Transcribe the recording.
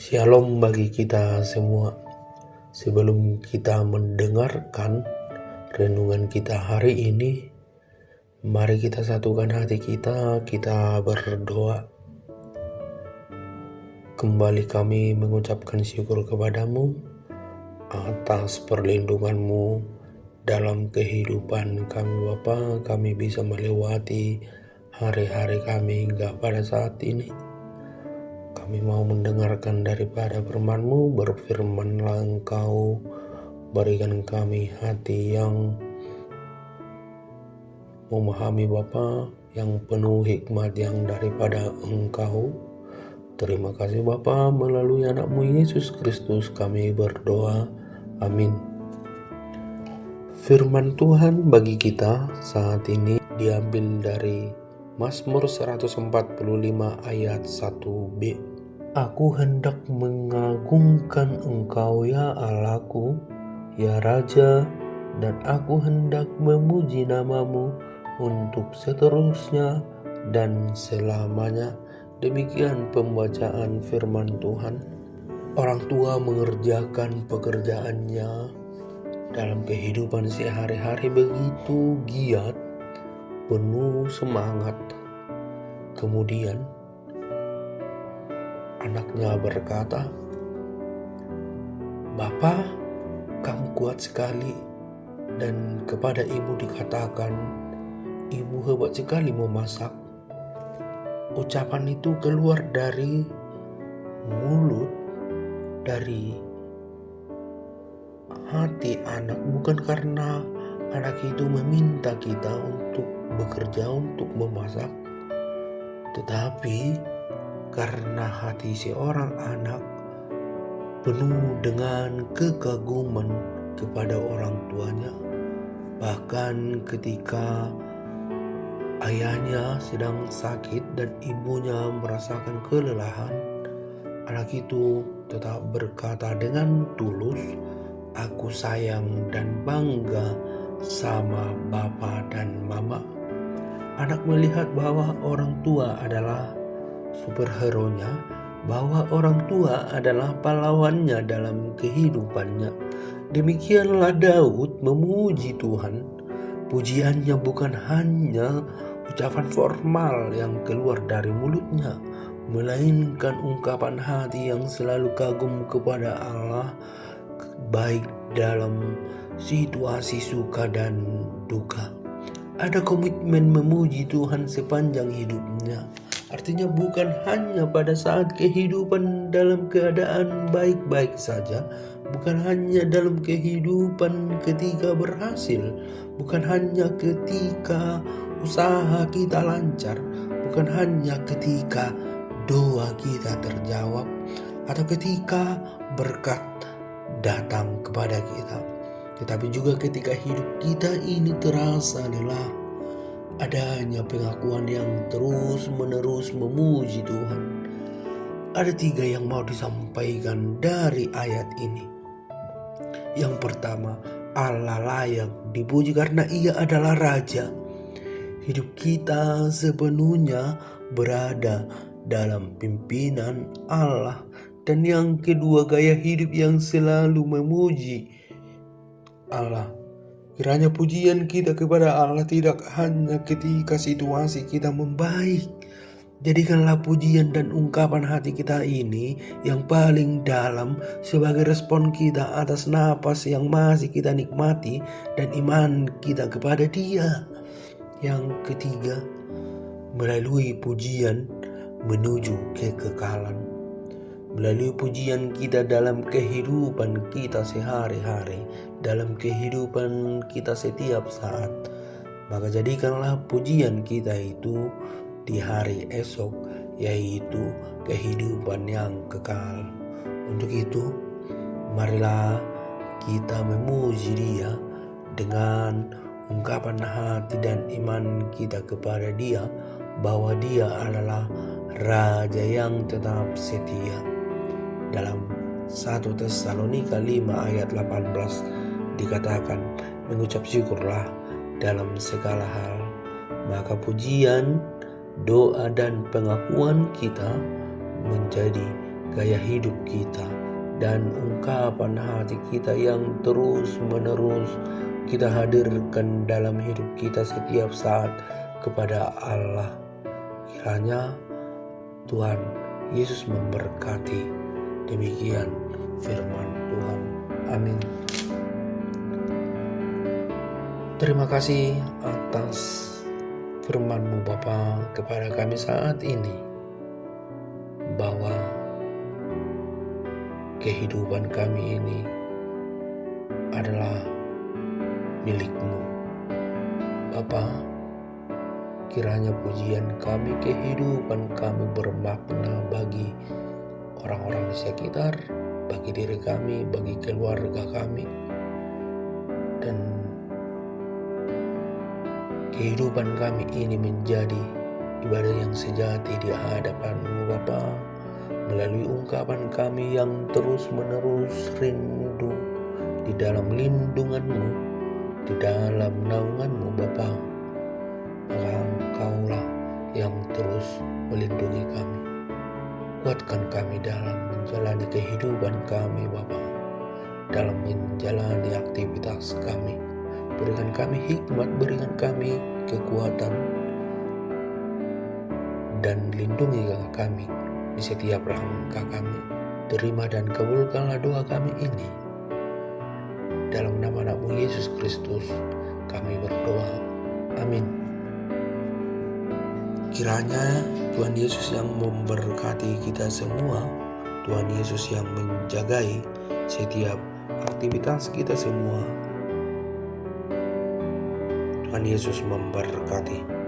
Shalom bagi kita semua. Sebelum kita mendengarkan renungan kita hari ini, mari kita satukan hati kita berdoa. Kembali kami mengucapkan syukur kepadamu atas perlindunganmu dalam kehidupan kami Bapa. Kami bisa melewati hari-hari kami hingga pada saat ini. Kami mau mendengarkan daripada firman-Mu, berfirmanlah Engkau, berikan kami hati yang memahami Bapa, yang penuh hikmat yang daripada Engkau. Terima kasih Bapa, melalui anak-Mu Yesus Kristus kami berdoa. Amin. Firman Tuhan bagi kita saat ini diambil dari Mazmur 145 ayat 1b. Aku hendak mengagungkan Engkau ya Allahku, ya Raja, dan aku hendak memuji nama-Mu untuk seterusnya dan selamanya. Demikian pembacaan firman Tuhan. Orang tua mengerjakan pekerjaannya dalam kehidupan sehari-hari begitu giat, penuh semangat. Kemudian anaknya berkata, "Bapa, kamu kuat sekali." Dan kepada ibu dikatakan, "Ibu hebat sekali memasak." Ucapan itu keluar dari mulut, dari hati anak, bukan karena anak itu meminta kita untuk bekerja, untuk memasak, tetapi karena hati seorang anak penuh dengan kekaguman kepada orang tuanya. Bahkan ketika ayahnya sedang sakit dan ibunya merasakan kelelahan, anak itu tetap berkata dengan tulus, "Aku sayang dan bangga sama Bapa dan Mama." Anak melihat bahwa orang tua adalah superhero-nya, bahwa orang tua adalah pahlawannya dalam kehidupannya. Demikianlah Daud memuji Tuhan. Pujiannya bukan hanya ucapan formal yang keluar dari mulutnya, melainkan ungkapan hati yang selalu kagum kepada Allah, baik dalam situasi suka dan duka. Ada komitmen memuji Tuhan sepanjang hidupnya. Artinya bukan hanya pada saat kehidupan dalam keadaan baik-baik saja, bukan hanya dalam kehidupan ketika berhasil, bukan hanya ketika usaha kita lancar, bukan hanya ketika doa kita terjawab, atau ketika berkat datang kepada kita, tetapi juga ketika hidup kita ini terasa lelah, adanya pengakuan yang terus-menerus memuji Tuhan. Ada 3 yang mau disampaikan dari ayat ini. Yang pertama, Allah layak dipuji karena Ia adalah Raja. Hidup kita sepenuhnya berada dalam pimpinan Allah. Dan yang kedua, gaya hidup yang selalu memuji Allah. Kiranya pujian kita kepada Allah tidak hanya ketika situasi kita membaik. Jadikanlah pujian dan ungkapan hati kita ini yang paling dalam sebagai respon kita atas napas yang masih kita nikmati dan iman kita kepada Dia. Yang ketiga, melalui pujian menuju kekekalan. Melalui pujian kita dalam kehidupan kita sehari-hari, dalam kehidupan kita setiap saat, maka jadikanlah pujian kita itu di hari esok, yaitu kehidupan yang kekal. Untuk itu, marilah kita memuji Dia dengan ungkapan hati dan iman kita kepada Dia, bahwa Dia adalah Raja yang tetap setia. Dalam 1 Tesalonika 5 ayat 18 dikatakan, mengucap syukurlah dalam segala hal, maka pujian, doa dan pengakuan kita menjadi gaya hidup kita, dan ungkapan hati kita yang terus-menerus kita hadirkan dalam hidup kita setiap saat kepada Allah. Kiranya Tuhan Yesus memberkati. Demikian firman Tuhan. Amin. Terima kasih atas firman-Mu Bapa kepada kami saat ini, bahwa kehidupan kami ini adalah milik-Mu. Bapa, kiranya pujian kami, kehidupan kami bermakna bagi orang-orang di sekitar, bagi diri kami, bagi keluarga kami, dan kehidupan kami ini menjadi ibadah yang sejati di hadapan-Mu Bapa, melalui ungkapan kami yang terus-menerus rindu di dalam lindungan-Mu, di dalam naungan-Mu Bapa. Maka Engkaulah yang terus melindungi kami. Kuatkan kami dalam menjalani kehidupan kami Bapa, dalam menjalani aktivitas kami. Berikan kami hikmat, berikan kami kekuatan, dan lindungi kami di setiap langkah kami. Terima dan kabulkanlah doa kami ini. Dalam nama Anak-Mu Yesus Kristus kami berdoa. Amin. Kiranya Tuhan Yesus yang memberkati kita semua, Tuhan Yesus yang menjagai setiap aktivitas kita semua. Tuhan Yesus memberkati.